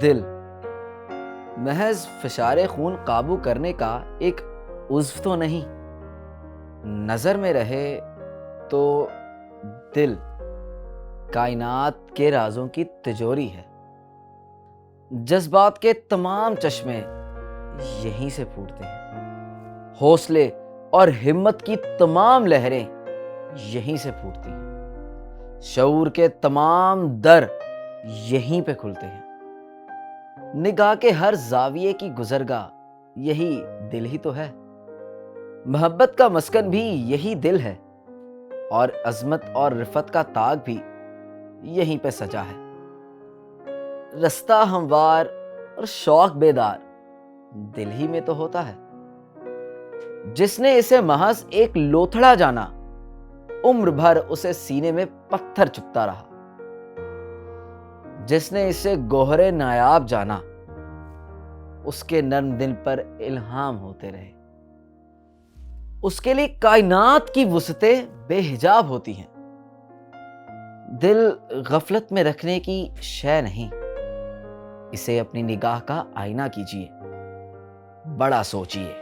دل محض فشار خون قابو کرنے کا ایک عضو تو نہیں، نظر میں رہے تو دل کائنات کے رازوں کی تجوری ہے۔ جذبات کے تمام چشمے یہیں سے پھوٹتے ہیں، حوصلے اور ہمت کی تمام لہریں یہیں سے پھوٹتی ہیں، شعور کے تمام در یہیں پہ کھلتے ہیں، نگاہ کے ہر زاویے کی گزرگاہ یہی دل ہی تو ہے، محبت کا مسکن بھی یہی دل ہے، اور عظمت اور رفعت کا تاج بھی یہیں پہ سجا ہے۔ رستہ ہموار اور شوق بیدار دل ہی میں تو ہوتا ہے، جس نے اسے محض ایک لوتھڑا جانا، عمر بھر اسے سینے میں پتھر چبھتا رہا، جس نے اسے گوہر نایاب جانا، اس کے نرم دل پر الہام ہوتے رہے۔ اس کے لیے کائنات کی وسعتیں بے حجاب ہوتی ہیں۔ دل غفلت میں رکھنے کی شے نہیں، اسے اپنی نگاہ کا آئینہ کیجیے، بڑا سوچیے۔